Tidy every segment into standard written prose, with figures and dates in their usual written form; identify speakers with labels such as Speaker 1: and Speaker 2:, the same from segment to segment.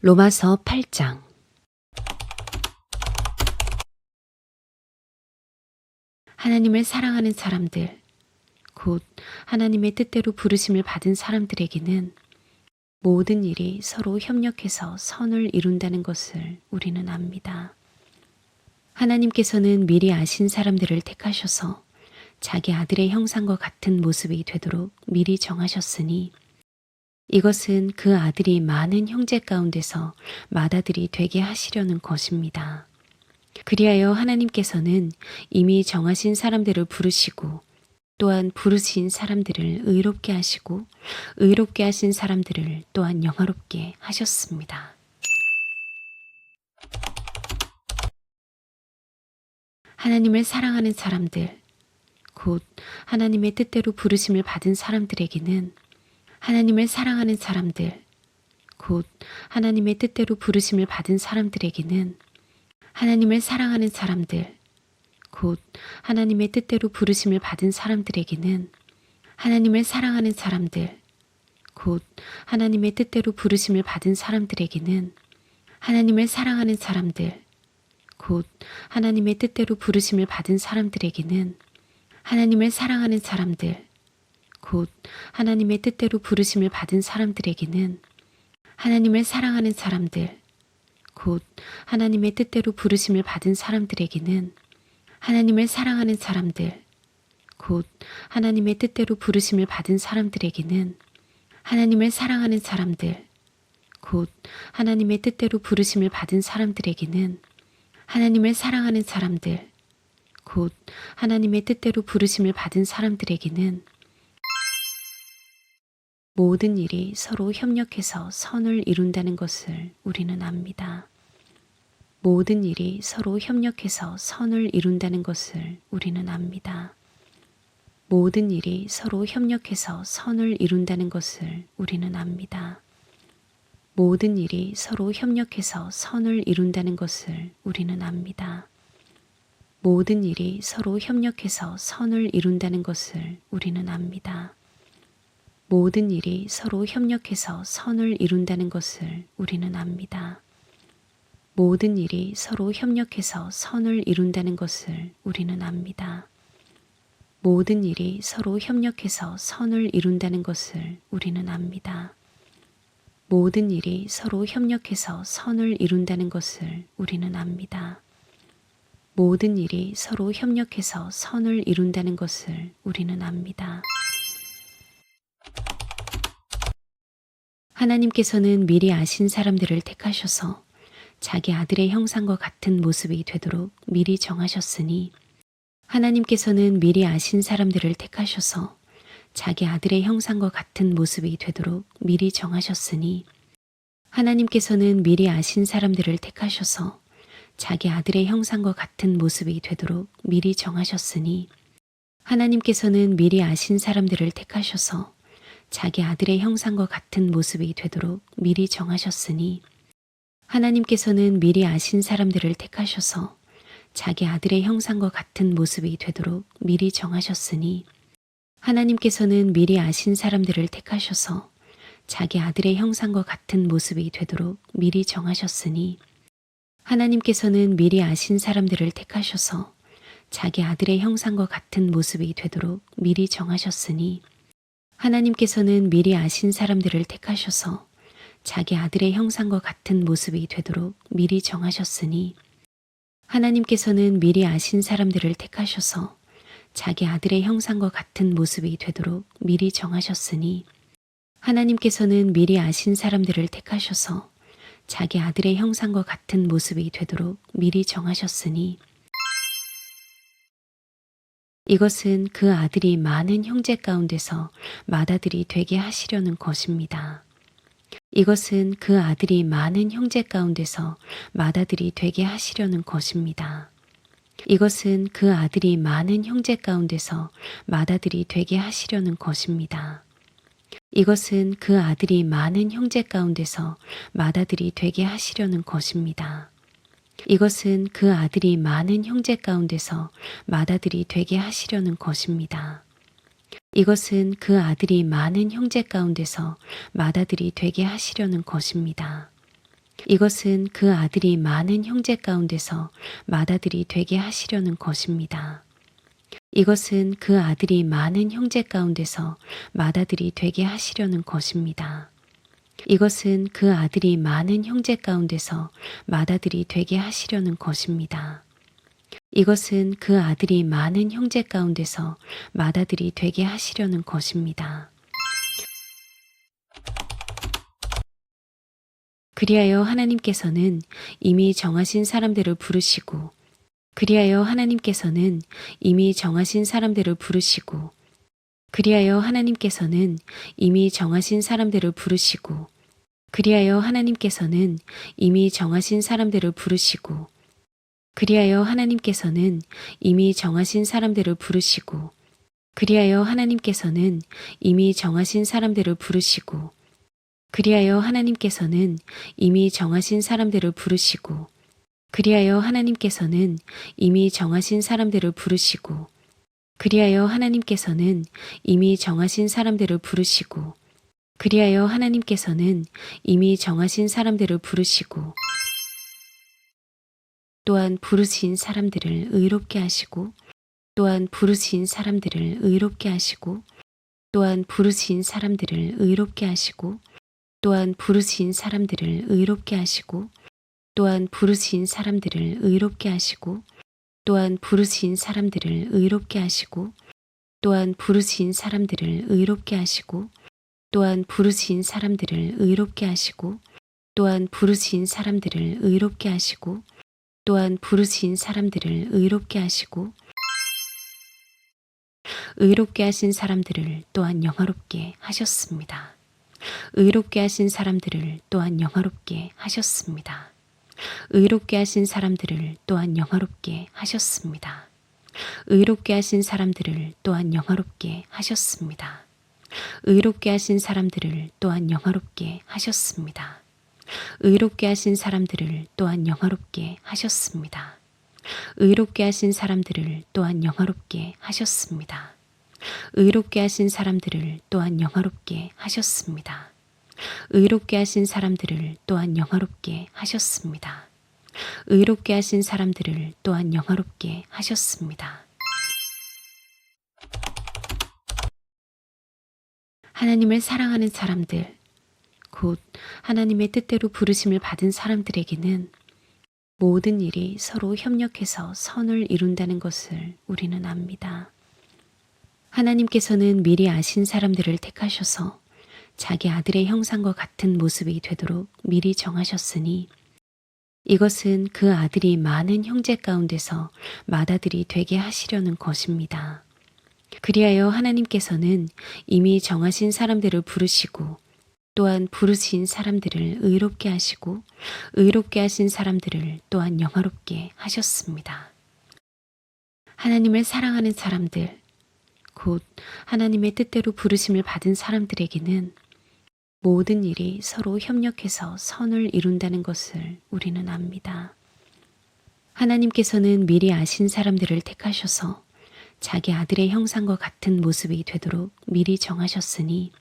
Speaker 1: 로마서 8장. 하나님을 사랑하는 사람들, 곧 하나님의 뜻대로 부르심을 받은 사람들에게는 모든 일이 서로 협력해서 선을 이룬다는 것을 우리는 압니다. 하나님께서는 미리 아신 사람들을 택하셔서 자기 아들의 형상과 같은 모습이 되도록 미리 정하셨으니 이것은 그 아들이 많은 형제 가운데서 맏아들이 되게 하시려는 것입니다. 그리하여 하나님께서는 이미 정하신 사람들을 부르시고 또한 부르신 사람들을 의롭게 하시고 의롭게 하신 사람들을 또한 영화롭게 하셨습니다. 하나님을 사랑하는 사람들, 곧 하나님의 뜻대로 부르심을 받은 사람들에게는 하나님을 사랑하는 사람들, 곧 하나님의 뜻대로 부르심을 받은 사람들에게는 하나님을 사랑하는 사람들, 곧 하나님의 뜻대로 부르심을 받은 사람들에게는 하나님을 사랑하는 사람들, 곧 하나님의 뜻대로 부르심을 받은 사람들에게는 하나님을 사랑하는 사람들, 곧 하나님의 뜻대로 부르심을 받은 사람들에게는 하나님을 사랑하는 사람들, 곧 하나님의 뜻대로 부르심을 받은 사람들에게는 하나님을 사랑하는 사람들, 곧 하나님의 뜻대로 부르심을 받은 사람들에게는 하나님을 사랑하는 사람들, 곧 하나님의 뜻대로 부르심을 받은 사람들에게는 하나님을 사랑하는 사람들, 곧 하나님의 뜻대로 부르심을 받은 사람들에게는 하나님을 사랑하는 사람들, 곧 하나님의 뜻대로 부르심을 받은 사람들에게는 모든 일이 서로 협력해서 선을 이룬다는 것을 우리는 압니다. 모든 일이 서로 협력해서 선을 이룬다는 것을 우리는 압니다. 모든 일이 서로 협력해서 선을 이룬다는 것을 우리는 압니다. 모든 일이 서로 협력해서 선을 이룬다는 것을 우리는 압니다. 모든 일이 서로 협력해서 선을 이룬다는 것을 우리는 압니다. 모든 일이 서로 협력해서 선을 이룬다는 것을 우리는 압니다. 모든 일이 서로 협력해서 선을 이룬다는 것을 우리는 압니다. 모든 일이 서로 협력해서 선을 이룬다는 것을 우리는 압니다. 모든 일이 서로 협력해서 선을 이룬다는 것을 우리는 압니다. 모든 일이 서로 협력해서 선을 이룬다는 것을 우리는 압니다. 하나님께서는 미리 아신 사람들을 택하셔서 자기 아들의 형상과 같은 모습이 되도록 미리 정하셨으니 하나님께서는 미리 아신 사람들을 택하셔서 자기 아들의 형상과 같은 모습이 되도록 미리 정하셨으니 하나님께서는 미리 아신 사람들을 택하셔서 자기 아들의 형상과 같은 모습이 되도록 미리 정하셨으니 하나님께서는 미리 아신 사람들을 택하셔서 자기 아들의 형상과 같은 모습이 되도록 미리 정하셨으니 하나님께서는 미리 아신 사람들을 택하셔서 자기 아들의 형상과 같은 모습이 되도록 미리 정하셨으니 하나님께서는 미리 아신 사람들을 택하셔서 자기 아들의 형상과 같은 모습이 되도록 미리 정하셨으니 하나님께서는 미리 아신 사람들을 택하셔서 자기 아들의 형상과 같은 모습이 되도록 미리 정하셨으니 하나님께서는 미리 아신 사람들을 택하셔서 자기 아들의 형상과 같은 모습이 되도록 미리 정하셨으니 하나님께서는 미리 아신 사람들을 택하셔서 자기 아들의 형상과 같은 모습이 되도록 미리 정하셨으니 하나님께서는 미리 아신 사람들을 택하셔서 자기 아들의 형상과 같은 모습이 되도록 미리 정하셨으니 이것은 그 아들이 많은 형제 가운데서 맏아들이 되게 하시려는 것입니다. 이것은 그 아들이 많은 형제 가운데서 맏아들이 되게 하시려는 것입니다. 이것은 그 아들이 많은 형제 가운데서 맏아들이 되게 하시려는 것입니다. 이것은 그 아들이 많은 형제 가운데서 맏아들이 되게 하시려는 것입니다. 이것은 그 아들이 많은 형제 가운데서 맏아들이 되게 하시려는 것입니다. 이것은 그 아들이 많은 형제 가운데서 맏아들이 되게 하시려는 것입니다. 이것은 그 아들이 많은 형제 가운데서 맏아들이 되게 하시려는 것입니다. 이것은 그 아들이 많은 형제 가운데서 맏아들이 되게 하시려는 것입니다. 이것은 그 아들이 많은 형제 가운데서 맏아들이 되게 하시려는 것입니다. 이것은 그 아들이 많은 형제 가운데서 맏아들이 되게 하시려는 것입니다. 그리하여 하나님께서는 이미 정하신 사람들을 부르시고 그리하여 하나님께서는 이미 정하신 사람들을 부르시고 그리하여 하나님께서는 이미 정하신 사람들을 부르시고 그리하여 하나님께서는 이미 정하신 사람들을 부르시고 그리하여 하나님께서는 이미 정하신 사람들을 부르시고 그리하여 하나님께서는 이미 정하신 사람들을 부르시고 그리하여 하나님께서는 이미 정하신 사람들을 부르시고 그리하여 하나님께서는 이미 정하신 사람들을 부르시고 그리하여 하나님께서는 이미 정하신 사람들을 부르시고 그리하여 하나님께서는 이미 정하신 사람들을 부르시고 또한 부르신 사람들을 의롭게 하시고 또한 부르신 사람들을 의롭게 하시고 또한 부르신 사람들을 의롭게 하시고 또한 부르신 사람들을 의롭게 하시고 또한 부르신 사람들을 의롭게 하시고 또한 부르신 사람들을 의롭게 하시고 또한 부르신 사람들을 의롭게 하시고 또한 부르신 사람들을 의롭게 하시고 또한 부르신 사람들을 의롭게 하시고 또한 부르신 사람들을 의롭게 하시고 의롭게 하신 사람들을 또한 영화롭게 하셨습니다. 의롭게 하신 사람들을 또한 영화롭게 하셨습니다. 의롭게 하신 사람들을 또한 영화롭게 하셨습니다. 의롭게 하신 사람들을 또한 영화롭게 하셨습니다. 의롭게 하신 사람들을 또한 영화롭게 하셨습니다. 의롭게 하신 사람들을 또한 영화롭게 하셨습니다. 의롭게 하신 사람들을 또한 영화롭게 하셨습니다. 의롭게 하신 사람들을 또한 영화롭게 하셨습니다. 의롭게 하신 사람들을 또한 영화롭게 하셨습니다. 의롭게 하신 사람들을 또한 영화롭게 하셨습니다. 하나님을 사랑하는 사람들, 곧 하나님의 뜻대로 부르심을 받은 사람들에게는 모든 일이 서로 협력해서 선을 이룬다는 것을 우리는 압니다. 하나님께서는 미리 아신 사람들을 택하셔서 자기 아들의 형상과 같은 모습이 되도록 미리 정하셨으니 이것은 그 아들이 많은 형제 가운데서 맏아들이 되게 하시려는 것입니다. 그리하여 하나님께서는 이미 정하신 사람들을 부르시고 또한 부르신 사람들을 의롭게 하시고 의롭게 하신 사람들을 또한 영화롭게 하셨습니다. 하나님을 사랑하는 사람들, 곧 하나님의 뜻대로 부르심을 받은 사람들에게는 모든 일이 서로 협력해서 선을 이룬다는 것을 우리는 압니다. 하나님께서는 미리 아신 사람들을 택하셔서 자기 아들의 형상과 같은 모습이 되도록 미리 정하셨으니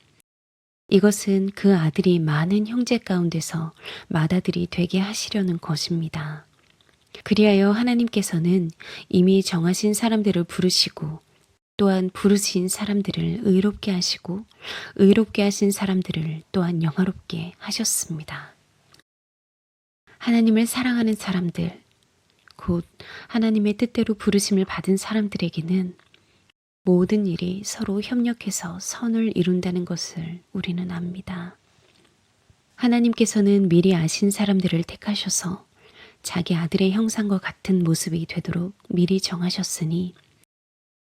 Speaker 1: 이것은 그 아들이 많은 형제 가운데서 맏아들이 되게 하시려는 것입니다. 그리하여 하나님께서는 이미 정하신 사람들을 부르시고 또한 부르신 사람들을 의롭게 하시고 의롭게 하신 사람들을 또한 영화롭게 하셨습니다. 하나님을 사랑하는 사람들, 곧 하나님의 뜻대로 부르심을 받은 사람들에게는 모든 일이 서로 협력해서 선을 이룬다는 것을 우리는 압니다. 하나님께서는 미리 아신 사람들을 택하셔서 자기 아들의 형상과 같은 모습이 되도록 미리 정하셨으니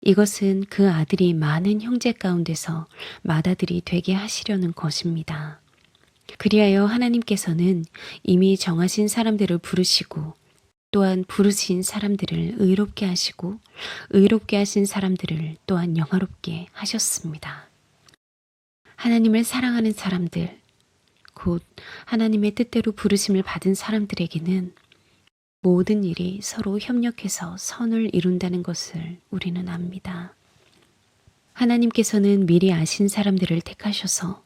Speaker 1: 이것은 그 아들이 많은 형제 가운데서 맏아들이 되게 하시려는 것입니다. 그리하여 하나님께서는 이미 정하신 사람들을 부르시고 또한 부르신 사람들을 의롭게 하시고 의롭게 하신 사람들을 또한 영화롭게 하셨습니다. 하나님을 사랑하는 사람들, 곧 하나님의 뜻대로 부르심을 받은 사람들에게는 모든 일이 서로 협력해서 선을 이룬다는 것을 우리는 압니다. 하나님께서는 미리 아신 사람들을 택하셔서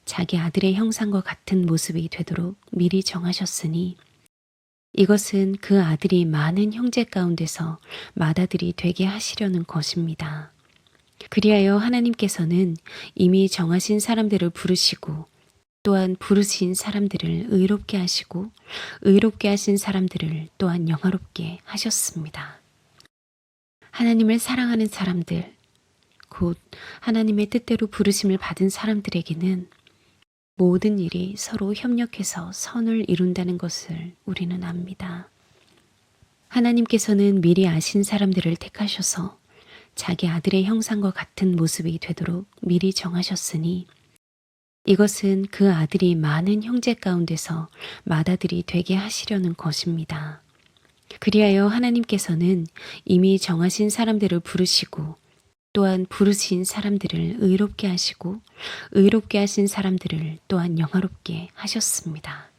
Speaker 1: 자기 아들의 형상과 같은 모습이 되도록 미리 정하셨으니 이것은 그 아들이 많은 형제 가운데서 맏아들이 되게 하시려는 것입니다. 그리하여 하나님께서는 이미 정하신 사람들을 부르시고 또한 부르신 사람들을 의롭게 하시고 의롭게 하신 사람들을 또한 영화롭게 하셨습니다. 하나님을 사랑하는 사람들, 곧 하나님의 뜻대로 부르심을 받은 사람들에게는 모든 일이 서로 협력해서 선을 이룬다는 것을 우리는 압니다. 하나님께서는 미리 아신 사람들을 택하셔서 자기 아들의 형상과 같은 모습이 되도록 미리 정하셨으니 이것은 그 아들이 많은 형제 가운데서 맏아들이 되게 하시려는 것입니다. 그리하여 하나님께서는 이미 정하신 사람들을 부르시고 또한 부르신 사람들을 의롭게 하시고 의롭게 하신 사람들을 또한 영화롭게 하셨습니다.